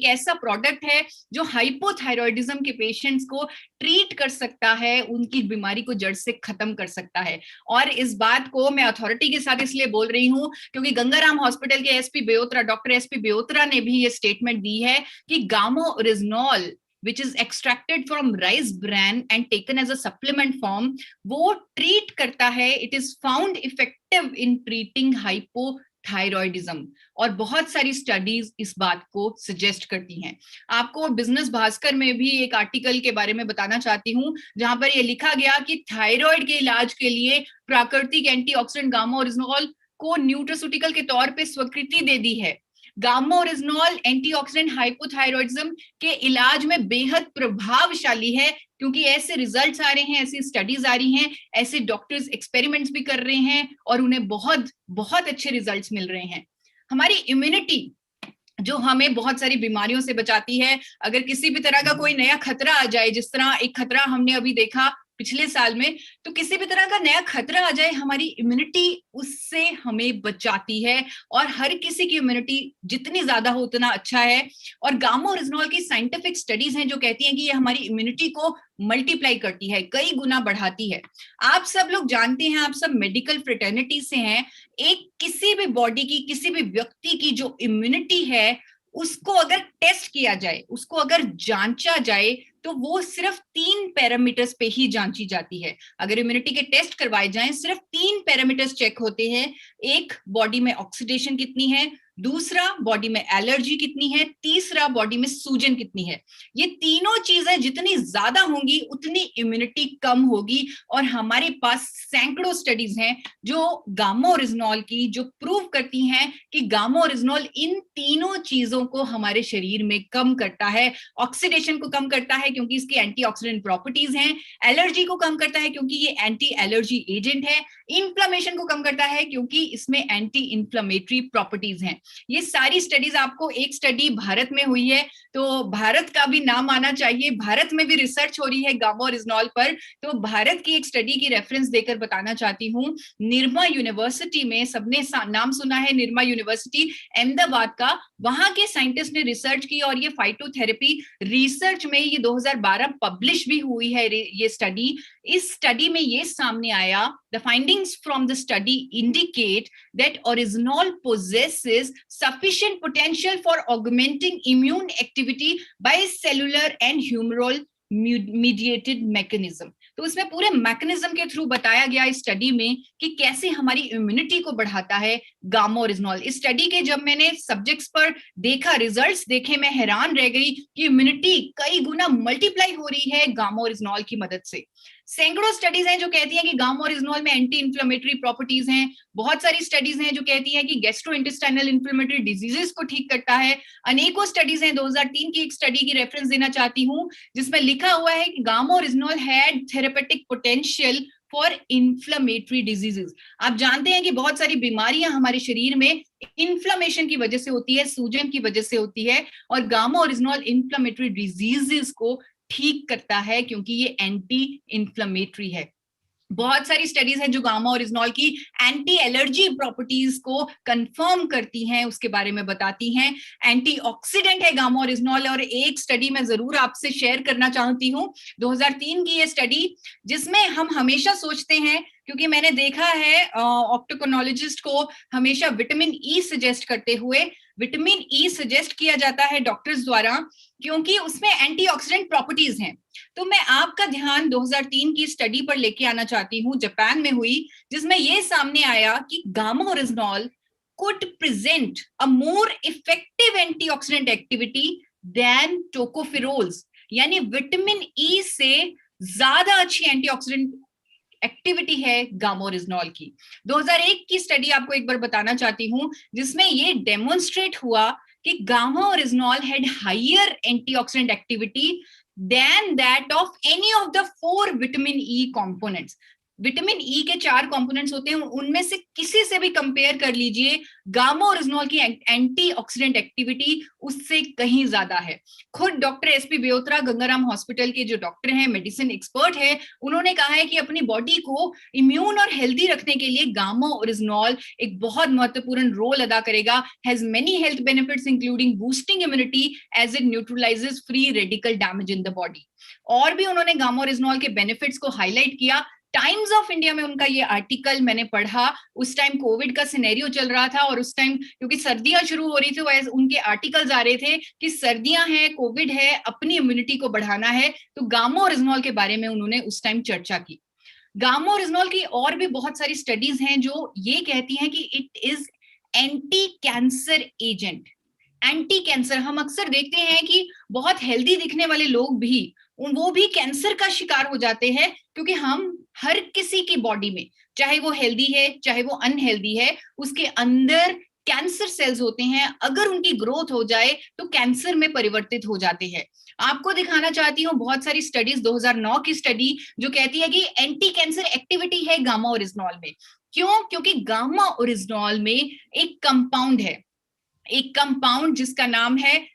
ऐसा प्रोडक्ट है जो हाइपोथायरॉयडिज्म के पेशेंट्स को ट्रीट कर सकता है, उनकी बीमारी को जड़ से खत्म कर सकता है। और इस बात को मैं अथॉरिटी के साथ इसलिए बोल रही हूं क्योंकि गंगाराम हॉस्पिटल के एसपी बेओत्रा, डॉक्टर एसपी बेओत्रा ने भी ये स्टेटमेंट दी है कि gamma original which is extracted from rice bran and taken as a supplement form, वो ट्रीट करता है, it is found effective in treating hypothyroidism। और बहुत सारी स्टडीज इस बात को सजेस्ट करती हैं। आपको बिजनेस भास्कर में भी एक आर्टिकल के बारे में बताना चाहती हूँ, जहां पर ये लिखा गया कि थायराइड के इलाज के लिए प्राकृतिक एंटीऑक्सीडेंट गामा ओरिजिनॉल को न्यूट्रास्यूटिकल के तौर पे स्वीकृति दे दी है। गामा ओरिजिनॉल एंटीऑक्सीडेंट हाइपोथायरॉयडिज्म के इलाज में बेहद प्रभावशाली है, क्योंकि ऐसे रिजल्ट्स आ रहे हैं, ऐसी स्टडीज आ रही हैं, ऐसे डॉक्टर्स एक्सपेरिमेंट्स भी कर रहे हैं और उन्हें बहुत बहुत अच्छे रिजल्ट्स मिल रहे हैं। हमारी इम्यूनिटी जो हमें बहुत सारी बीमारियों से बचाती है, अगर किसी भी तरह का कोई नया खतरा आ जाए, जिस तरह एक खतरा हमने अभी देखा पिछले साल में, तो किसी भी तरह का नया खतरा आ जाए, हमारी इम्यूनिटी उससे हमें बचाती है। और हर किसी की इम्यूनिटी जितनी ज्यादा हो उतना अच्छा है। और गामा ओरिजिनॉल की साइंटिफिक स्टडीज हैं जो कहती हैं कि ये हमारी इम्यूनिटी को मल्टीप्लाई करती है, कई गुना बढ़ाती है। आप सब लोग जानते हैं, आप सब मेडिकल फ्रेटर्निटी से हैं, एक किसी भी बॉडी की, किसी भी व्यक्ति की जो इम्यूनिटी है, उसको अगर टेस्ट किया जाए, उसको अगर जांचा जाए, तो वो सिर्फ 3 पैरामीटर्स पे ही जांची जाती है। अगर इम्यूनिटी के टेस्ट करवाए जाएं, सिर्फ 3 पैरामीटर्स चेक होते हैं। एक, बॉडी में ऑक्सीडेशन कितनी है, दूसरा बॉडी में एलर्जी कितनी है, तीसरा बॉडी में सूजन कितनी है। ये तीनों चीजें जितनी ज्यादा होंगी उतनी इम्यूनिटी कम होगी। और हमारे पास सैकड़ों स्टडीज हैं जो गामा ओरिजिनॉल की, जो प्रूव करती हैं कि गामा ओरिजिनॉल इन तीनों चीजों को हमारे शरीर में कम करता है। ऑक्सीडेशन को कम करता है क्योंकि इसकी एंटीऑक्सीडेंट प्रॉपर्टीज हैं, एलर्जी को कम करता है क्योंकि ये एंटी एलर्जी एजेंट है, इन्फ्लेमेशन को कम करता है क्योंकि इसमें एंटी इन्फ्लेमेटरी प्रॉपर्टीज हैं। ये सारी स्टडीज, आपको एक स्टडी भारत में हुई है, तो भारत का भी नाम आना चाहिए, भारत में भी रिसर्च हो रही है गामा ओरिजिनॉल पर। तो भारत की एक स्टडी की रेफरेंस देकर बताना चाहती हूँ। निरमा यूनिवर्सिटी में, सबने नाम सुना है, निरमा यूनिवर्सिटी अहमदाबाद का, वहां के साइंटिस्ट ने रिसर्च की और ये फाइटोथेरेपी रिसर्च में ये 2012 पब्लिश भी हुई है ये स्टडी। इस स्टडी में ये सामने आया, the findings from the study indicate that original possesses sufficient potential for augmenting immune activity by cellular and humoral mediated mechanism। तो इसमें पूरे मैकेनिज्म के थ्रू बताया गया इस स्टडी में कि कैसे हमारी इम्यूनिटी को बढ़ाता है गामा ओरिजिनॉल। इस स्टडी के जब मैंने सब्जेक्ट्स पर देखा, रिजल्ट्स देखे, मैं हैरान रह गई कि इम्यूनिटी कई गुना मल्टीप्लाई हो रही है गामा ओरिजिनॉल की मदद से। सैकड़ों स्टडीज हैं जो कहती हैं कि गामा ओरिजिनॉल में एंटी इन्फ्लेमेटरी प्रॉपर्टीज हैं। बहुत सारी स्टडीज हैं जो कहती हैं कि गैस्ट्रोइंटेस्टाइनल इन्फ्लेमेटरी डिजीजेस को ठीक करता है। अनेकों स्टडीज हैं, 2003 की एक स्टडी की रेफरेंस देना चाहती हूँ जिसमें लिखा हुआ है कि gamma oryzanol had therapeutic potential for inflammatory diseases. आप जानते हैं कि बहुत सारी बीमारियां हमारे शरीर में इन्फ्लेमेशन की वजह से होती है, सूजन की वजह से होती है, और गामा ओरिजिनॉल इन्फ्लेमेटरी डिजीजेस को ठीक करता है क्योंकि ये एंटी इन्फ्लेमेटरी है। बहुत सारी स्टडीज हैं जो गामा ओरिजिनॉल की एंटी एलर्जी प्रॉपर्टीज को कंफर्म करती हैं, उसके बारे में बताती हैं। एंटीऑक्सीडेंट है गामा ओरिजिनॉल। और एक स्टडी मैं जरूर आपसे शेयर करना चाहती हूँ, 2003 की ये स्टडी, जिसमें हम हमेशा सोचते हैं, क्योंकि मैंने देखा है ऑप्टोकोनोलॉजिस्ट को हमेशा विटामिन ई सजेस्ट करते हुए, विटामिन ई सजेस्ट किया जाता है डॉक्टर्स द्वारा क्योंकि उसमें एंटीऑक्सीडेंट प्रॉपर्टीज हैं। तो मैं आपका ध्यान 2003 की स्टडी पर लेके आना चाहती हूँ, जापान में हुई, जिसमें ये सामने आया कि gamma original could present a more effective antioxidant activity than tocopherols, यानी विटामिन ई से ज्यादा अच्छी एंटीऑक्सीडेंट एक्टिविटी है गामा ओरिजिनॉल की। 2001 की स्टडी आपको एक बार बताना चाहती हूँ, जिसमें ये डेमोन्स्ट्रेट हुआ कि gamma oryzanol had higher antioxidant activity than that of any of the 4 vitamin E components. Vitamin E के 4 कंपोनेंट्स होते हैं, उनमें से किसी से भी कंपेयर कर लीजिए, गामा ओरिजिनॉल की एंटीऑक्सीडेंट एक्टिविटी उससे कहीं ज्यादा है। खुद डॉक्टर एसपी बेओत्रा गंगाराम हॉस्पिटल के जो डॉक्टर हैं, मेडिसिन एक्सपर्ट है, उन्होंने कहा है कि अपनी बॉडी को इम्यून और हेल्दी रखने के लिए गामा ओरिजिनॉल एक बहुत महत्वपूर्ण रोल अदा करेगा। Has many health benefits including boosting immunity as it neutralises free radical damage in the body. और भी उन्होंने गामा ओरिजिनॉल के बेनिफिट्स को हाईलाइट किया। टाइम्स ऑफ इंडिया में उनका ये आर्टिकल मैंने पढ़ा, उस टाइम कोविड का सिनेरियो चल रहा था और उस टाइम क्योंकि सर्दियां शुरू हो रही थी, वैसे उनके आर्टिकल्स आ रहे थे कि सर्दियां हैं, कोविड है, अपनी इम्यूनिटी को बढ़ाना है, तो गामा ओरिजिनॉल के बारे में उन्होंने उस टाइम चर्चा की। गामा ओरिजिनॉल की और भी बहुत सारी स्टडीज हैं जो ये कहती हैं कि it is anti cancer agent. Anti cancer, हम अक्सर देखते हैं कि बहुत हेल्दी दिखने वाले लोग भी, वो भी कैंसर का शिकार हो जाते हैं, क्योंकि हम हर किसी की बॉडी में, चाहे वो हेल्दी है चाहे वो अनहेल्दी है, उसके अंदर कैंसर सेल्स होते हैं। अगर उनकी ग्रोथ हो जाए तो कैंसर में परिवर्तित हो जाते हैं। आपको दिखाना चाहती हूँ बहुत सारी स्टडीज, 2009 की स्टडी जो कहती है कि एंटी कैंसर एक्टिविटी है गामा ओरिजिनॉल में। क्यों? क्योंकि गामा ओरिजिनॉल में एक कंपाउंड है, एक कंपाउंड जिसका नाम है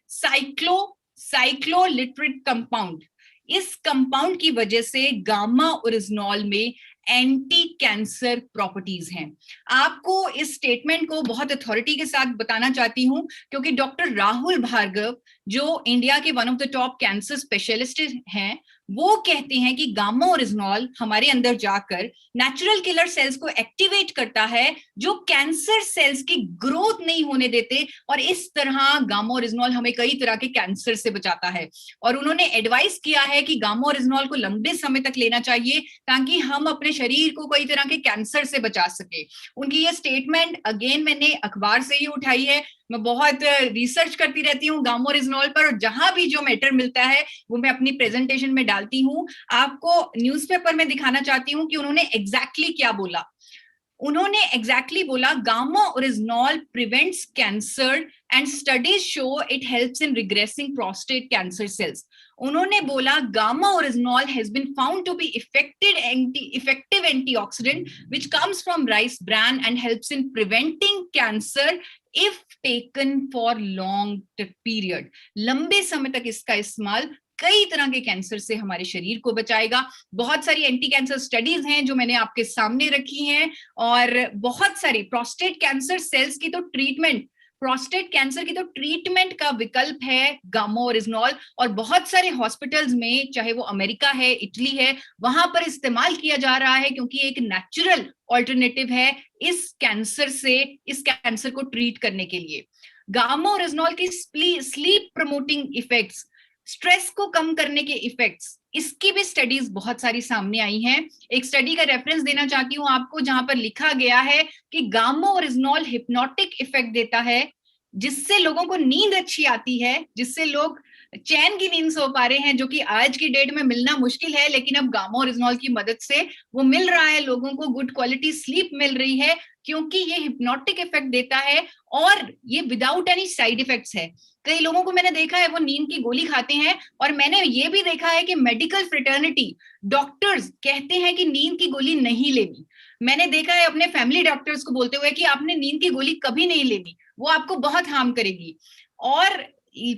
साइक्लोलिट्रेट कंपाउंड। इस कंपाउंड की वजह से गामा ओरिजिनॉल में एंटी कैंसर प्रॉपर्टीज हैं। आपको इस स्टेटमेंट को बहुत अथॉरिटी के साथ बताना चाहती हूं, क्योंकि डॉक्टर राहुल भार्गव, जो इंडिया के one of the top cancer specialist हैं, वो कहते हैं कि गामा ओरिजिनॉल हमारे अंदर जाकर नेचुरल किलर सेल्स को एक्टिवेट करता है, जो कैंसर सेल्स की ग्रोथ नहीं होने देते, और इस तरह गामा ओरिजिनॉल हमें कई तरह के कैंसर से बचाता है। और उन्होंने एडवाइस किया है कि गामा ओरिजिनॉल को लंबे समय तक लेना चाहिए ताकि हम अपने शरीर को कई तरह के कैंसर से बचा सके। उनकी ये स्टेटमेंट अगेन मैंने अखबार से ही उठाई है। मैं बहुत रिसर्च करती रहती हूँ गामा ओरिजिनॉल पर, और जहां भी जो मैटर मिलता है वो मैं अपनी प्रेजेंटेशन में डालती हूँ। आपको न्यूज़पेपर में दिखाना चाहती हूँ कि उन्होंने एग्जैक्टली क्या बोला। उन्होंने एग्जैक्टली बोला, gamma oryzanol prevents cancer and studies show it helps in regressing prostate cancer cells. उन्होंने बोला gamma oryzanol has been found to be effective antioxidant which comes from rice bran and helps in preventing cancer if taken for long period. लंबे समय तक इसका इस्तेमाल कई तरह के कैंसर से हमारे शरीर को बचाएगा। बहुत सारी एंटी कैंसर स्टडीज हैं जो मैंने आपके सामने रखी हैं, और बहुत सारी प्रोस्टेट कैंसर सेल्स की तो ट्रीटमेंट, प्रोस्टेट कैंसर की तो ट्रीटमेंट का विकल्प है गामा ओरिजिनॉल। और बहुत सारे हॉस्पिटल्स में, चाहे वो अमेरिका है, इटली है, वहां पर इस्तेमाल किया जा रहा है, क्योंकि एक नेचुरल ऑल्टरनेटिव है इस कैंसर से, इस कैंसर को ट्रीट करने के लिए। गामा ओरिजिनॉल की स्लीप प्रमोटिंग इफेक्ट्स, स्ट्रेस को कम करने के इफेक्ट्स, इसकी भी स्टडीज बहुत सारी सामने आई हैं। एक स्टडी का रेफरेंस देना चाहती हूँ आपको, जहां पर लिखा गया है कि गामा ओरिजिनॉल हिप्नोटिक इफेक्ट देता है, जिससे लोगों को नींद अच्छी आती है, जिससे लोग चैन की नींद सो पा रहे हैं, जो कि आज की डेट में मिलना मुश्किल है, लेकिन अब गामा ओरिजिनॉल की मदद से वो मिल रहा है। लोगों को गुड क्वालिटी स्लीप मिल रही है, क्योंकि ये हिप्नोटिक इफेक्ट देता है और ये विदाउट एनी साइड इफेक्ट्स है। कई लोगों को मैंने देखा है वो नींद की गोली खाते हैं, और मैंने ये भी देखा है कि मेडिकल फ्रेटर्निटी डॉक्टर्स कहते हैं कि नींद की गोली नहीं लेनी। मैंने देखा है अपने फैमिली डॉक्टर्स को बोलते हुए कि आपने नींद की गोली कभी नहीं लेनी, वो आपको बहुत हार्म करेगी, और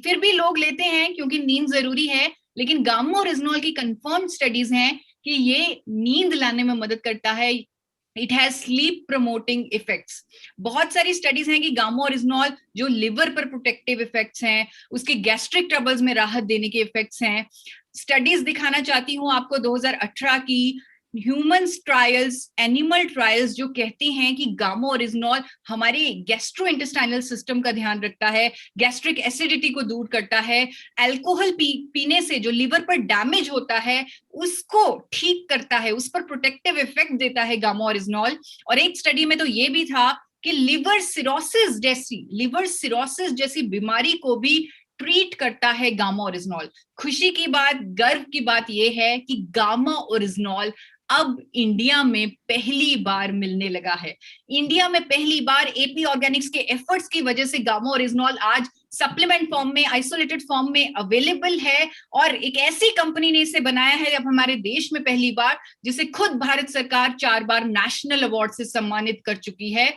फिर भी लोग लेते हैं क्योंकि नींद जरूरी है। लेकिन गामा ओरिजिनॉल की कंफर्म स्टडीज हैं कि ये नींद लाने में मदद करता है, it has sleep promoting effects. बहुत सारी स्टडीज हैं कि गामा ओरिजिनॉल जो लिवर पर प्रोटेक्टिव इफेक्ट्स हैं, उसके गैस्ट्रिक ट्रबल्स में राहत देने के इफेक्ट्स हैं। स्टडीज दिखाना चाहती हूँ आपको 2018 की ह्यूमंस ट्रायल्स, एनिमल ट्रायल्स, जो कहती हैं कि गामा ओरिजिनॉल हमारे गैस्ट्रोइंटेस्टाइनल सिस्टम का ध्यान रखता है, गैस्ट्रिक एसिडिटी को दूर करता है, अल्कोहल पीने से जो लिवर पर डैमेज होता है उसको ठीक करता है, उस पर प्रोटेक्टिव इफेक्ट देता है गामा ओरिजिनॉल। और एक स्टडी में तो ये भी था कि लिवर सिरोसिस जैसी बीमारी को भी ट्रीट करता है गामा ओरिजिनॉल। खुशी की बात, गर्व की बात यह है कि गामा ओरिजिनॉल अब इंडिया में पहली बार मिलने लगा है। इंडिया में पहली बार एपी ऑर्गेनिक्स के एफर्ट्स की वजह से गामा ओरिजिनॉल आज सप्लीमेंट फॉर्म में, आइसोलेटेड फॉर्म में अवेलेबल है। और एक ऐसी कंपनी ने इसे बनाया है अब हमारे देश में पहली बार, जिसे खुद भारत सरकार 4 बार नेशनल अवार्ड से सम्मानित कर चुकी है।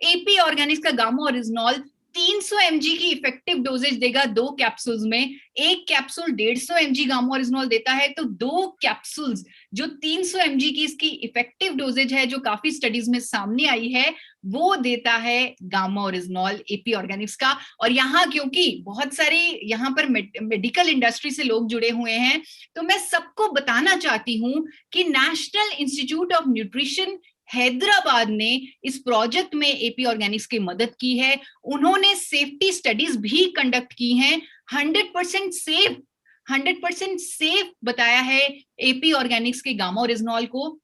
एपी ऑर्गेनिक्स का गामा ओरिजिनॉल 300 mg की इफेक्टिव डोजेज देगा 2 कैप्सूल्स में। एक कैप्सूल 150 mg गामा ओरिजिनॉल देता है, तो 2 कैप्सूल्स जो 300 mg की इसकी इफेक्टिव डोजेज है, जो काफी स्टडीज में सामने आई है, वो देता है गामा ओरिजिनॉल एपी ऑर्गेनिक्स का। और यहाँ क्योंकि बहुत सारे यहाँ पर मेडिकल इंडस्ट्री से लोग जुड़े हुए हैं, तो मैं सबको बताना चाहती हूँ कि national institute of nutrition Hyderabad ने इस प्रोजेक्ट में एपी ऑर्गेनिक्स की मदद की है। उन्होंने सेफ्टी स्टडीज भी कंडक्ट की हैं। 100% सेफ बताया है एपी ऑर्गेनिक्स के गामा ओरिजिनॉल को।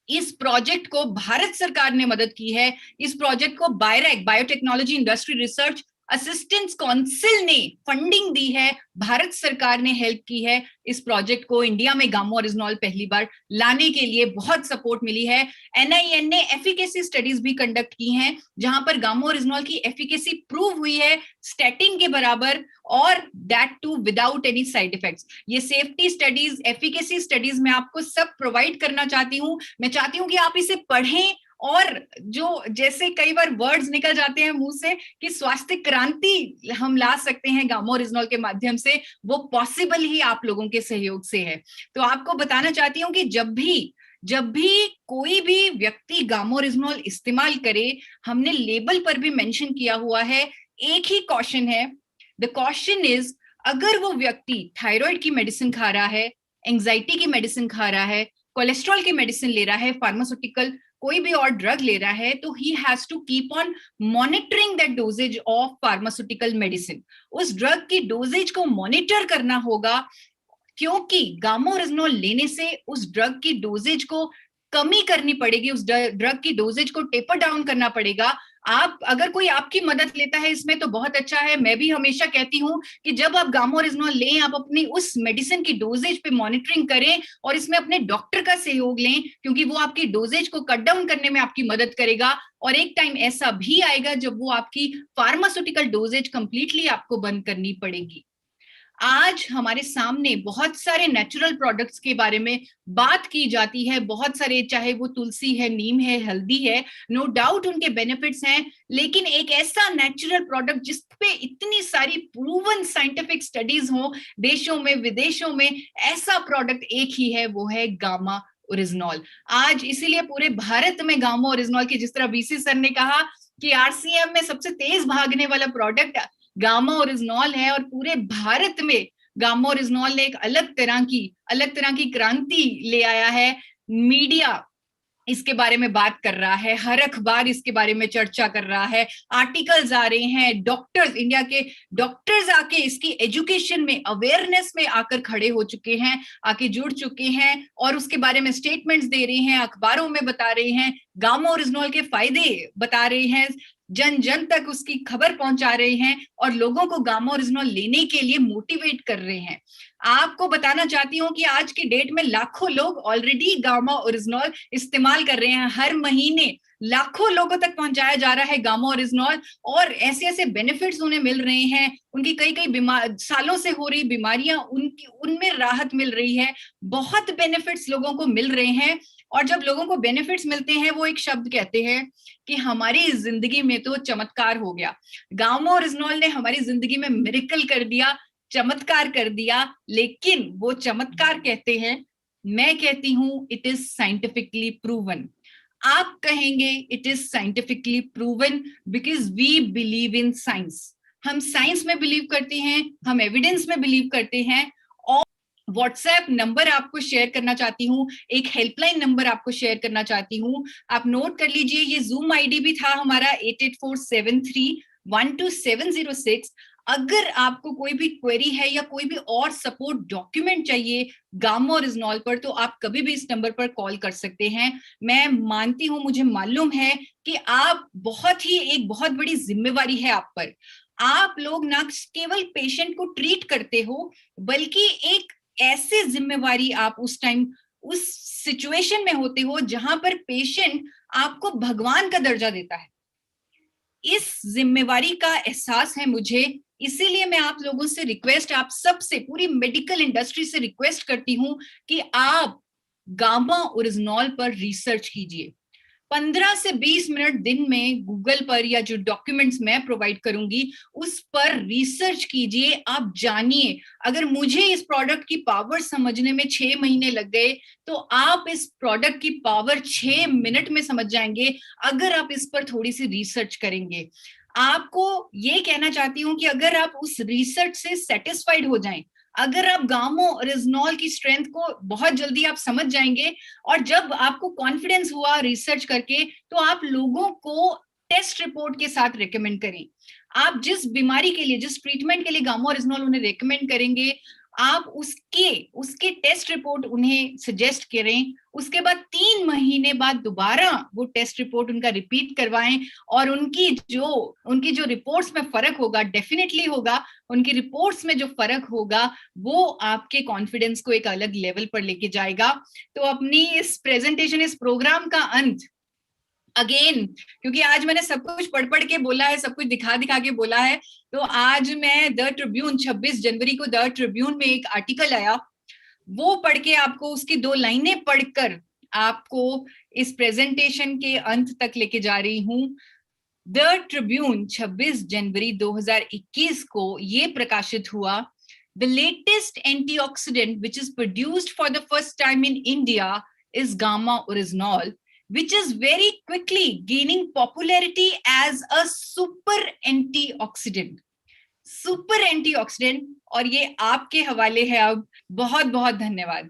इस प्रोजेक्ट को भारत सरकार ने मदद की है। इस प्रोजेक्ट को BIRAC, biotechnology industry research assistance council ने फंडिंग दी है, भारत सरकार ने हेल्प की है। इस प्रोजेक्ट को इंडिया में गामा ओरिजिनॉल पहली बार लाने के लिए बहुत सपोर्ट मिली है। एनआईएन ने एफिकेसी स्टडीज भी कंडक्ट की हैं, जहां पर गामा ओरिजिनॉल की एफिकेसी प्रूव हुई है स्टैटिन के बराबर, और that too without any side effects. ये सेफ्टी स्टडीज, एफिकेसी स्टडीज मैं आपको सब प्रोवाइड करना चाहती हूँ। मैं चाहती हूँ कि आप इसे पढ़ें, और जो जैसे कई बार वर्ड्स निकल जाते हैं मुंह से कि स्वास्थ्य क्रांति हम ला सकते हैं गामा ओरिजिनॉल के माध्यम से, वो पॉसिबल ही आप लोगों के सहयोग से है। तो आपको बताना चाहती हूँ कि जब भी कोई भी व्यक्ति गामा ओरिजिनॉल इस्तेमाल करे, हमने लेबल पर भी मेंशन किया हुआ है, एक ही क्वेश्चन है। द क्वेश्चन इज, अगर वो व्यक्ति थायराइड की मेडिसिन खा रहा है, एंजाइटी की मेडिसिन खा रहा है, कोलेस्ट्रॉल की मेडिसिन ले रहा है, फार्मास्यूटिकल कोई भी और ड्रग ले रहा है, तो he has to keep on monitoring that doses of pharmaceutical medicine. उस ड्रग की डोजेज को मॉनिटर करना होगा, क्योंकि गामा ओरिजिनॉल लेने से उस ड्रग की डोजेज को कमी करनी पड़ेगी, उस ड्रग की डोजेज को टेपर डाउन करना पड़ेगा। आप अगर कोई आपकी मदद लेता है इसमें तो बहुत अच्छा है। मैं भी हमेशा कहती हूं कि जब आप गामा ओरिजिनॉल लें, आप अपनी उस मेडिसिन की डोजेज पे मॉनिटरिंग करें और इसमें अपने डॉक्टर का सहयोग लें, क्योंकि वो आपकी डोजेज को कट डाउन करने में आपकी मदद करेगा। और एक टाइम ऐसा भी आएगा जब वो आपकी फार्मास्यूटिकल डोजेज कंप्लीटली आपको बंद करनी पड़ेगी। आज हमारे सामने बहुत सारे नेचुरल प्रोडक्ट्स के बारे में बात की जाती है, बहुत सारे, चाहे वो तुलसी है, नीम है, हल्दी है, नो डाउट उनके बेनिफिट्स हैं, लेकिन एक ऐसा नेचुरल प्रोडक्ट जिस पे इतनी सारी प्रूवन साइंटिफिक स्टडीज हो देशों में विदेशों में, ऐसा प्रोडक्ट एक ही है, वो है गामा ओरिजिनॉल। आज इसीलिए पूरे भारत में गामा ओरिजिनॉल की, जिस तरह बीसी सर ने कहा कि आरसीएम में सबसे तेज भागने वाला प्रोडक्ट गामा ओरिजिनॉल है, और पूरे भारत में गामा ओरिजिनॉल ने एक अलग तरह की क्रांति ले आया है। मीडिया इसके बारे में बात कर रहा है, हर अखबार इसके बारे में चर्चा कर रहा है, आर्टिकल्स आ रहे हैं, डॉक्टर्स, इंडिया के डॉक्टर्स आके इसकी एजुकेशन में, अवेयरनेस में आकर खड़े हो चुके हैं, आके जुड़ चुके हैं, और उसके बारे में स्टेटमेंट्स दे रहे हैं, अखबारों में बता रहे हैं, गामा ओरिजिनॉल के फायदे बता रहे हैं, जन जन तक उसकी खबर पहुंचा रहे हैं, और लोगों को गामा ओरिजिनॉल लेने के लिए मोटिवेट कर रहे हैं। आपको बताना चाहती हूँ कि आज की डेट में लाखों लोग ऑलरेडी गामा ओरिजिनॉल इस्तेमाल कर रहे हैं। हर महीने लाखों लोगों तक पहुंचाया जा रहा है गामा ओरिजिनॉल, और ऐसे ऐसे बेनिफिट्स उन्हें मिल रहे हैं। उनकी कई सालों से हो रही बीमारियां, उनमें राहत मिल रही है, बहुत बेनिफिट्स लोगों को मिल रहे हैं। और जब लोगों को बेनिफिट्स मिलते हैं, वो एक शब्द कहते हैं कि हमारी जिंदगी में तो चमत्कार हो गया। गामा ओरिजिनॉल ने हमारी जिंदगी में मिरेकल कर दिया, चमत्कार कर दिया। लेकिन वो चमत्कार कहते हैं मैं कहती हूं इट इज साइंटिफिकली प्रूवन। आप कहेंगे it is scientifically proven because we believe in science. हम साइंस में बिलीव करते हैं, हम एविडेंस में बिलीव करते हैं। और व्हाट्सएप नंबर आपको शेयर करना चाहती हूँ, एक हेल्पलाइन नंबर आपको शेयर करना चाहती हूँ, आप नोट कर लीजिए। ये जूम आईडी भी था हमारा 8847312706। अगर आपको कोई भी क्वेरी है या कोई भी और सपोर्ट डॉक्यूमेंट चाहिए गामा और इजनॉल पर, तो आप कभी भी इस नंबर पर कॉल कर सकते हैं। मैं मानती हूं, मुझे मालूम है कि आप एक बहुत बड़ी जिम्मेवारी है आप पर। आप लोग ना केवल पेशेंट को ट्रीट करते हो, बल्कि एक ऐसे जिम्मेवारी आप उस टाइम उस सिचुएशन में होते हो जहां पर पेशेंट आपको भगवान का दर्जा देता है। इस जिम्मेवारी का एहसास है मुझे, इसीलिए मैं आप लोगों से रिक्वेस्ट, आप सबसे, पूरी मेडिकल इंडस्ट्री से रिक्वेस्ट करती हूं कि आप गामा ओरिजिनॉल पर रिसर्च कीजिए। 15 से 20 मिनट दिन में गूगल पर या जो डॉक्यूमेंट्स मैं प्रोवाइड करूंगी उस पर रिसर्च कीजिए, आप जानिए। अगर मुझे इस प्रोडक्ट की पावर समझने में 6 महीने लग गए, तो आप इस प्रोडक्ट की पावर 6 मिनट में समझ जाएंगे अगर आप इस पर थोड़ी सी रिसर्च करेंगे। आपको ये कहना चाहती हूँ कि अगर आप उस रिसर्च से सेटिस्फाइड हो जाएं, अगर आप गामो और इजनॉल की स्ट्रेंथ को बहुत जल्दी आप समझ जाएंगे, और जब आपको कॉन्फिडेंस हुआ रिसर्च करके, तो आप लोगों को टेस्ट रिपोर्ट के साथ रेकमेंड करें। आप जिस बीमारी के लिए, जिस ट्रीटमेंट के लिए गामा और इजनॉल उन्हें रेकमेंड करेंगे, आप उसके उसके टेस्ट रिपोर्ट उन्हें सजेस्ट करें। उसके बाद 3 महीने बाद दोबारा वो टेस्ट रिपोर्ट उनका रिपीट करवाएं, और उनकी जो रिपोर्ट्स में फर्क होगा, डेफिनेटली होगा, उनकी रिपोर्ट्स में जो फर्क होगा वो आपके कॉन्फिडेंस को एक अलग लेवल पर लेके जाएगा। तो अपनी इस प्रेजेंटेशन, इस प्रोग्राम का अंत अगेन, क्योंकि आज मैंने सब कुछ पढ़ पढ़ के बोला है, सब कुछ दिखा दिखा के बोला है, तो आज मैं द ट्रिब्यून, 26 जनवरी को द ट्रिब्यून में एक आर्टिकल आया, वो पढ़ के आपको उसकी 2 लाइनें पढ़कर आपको इस प्रेजेंटेशन के अंत तक लेके जा रही हूं। द ट्रिब्यून 26 जनवरी 2021 को ये प्रकाशित हुआ, the latest antioxidant which is produced for the first time in India is gamma oryzanol, which is very quickly gaining popularity as a super antioxidant. Super antioxidant, और ये आपके हवाले है अब। बहुत बहुत धन्यवाद।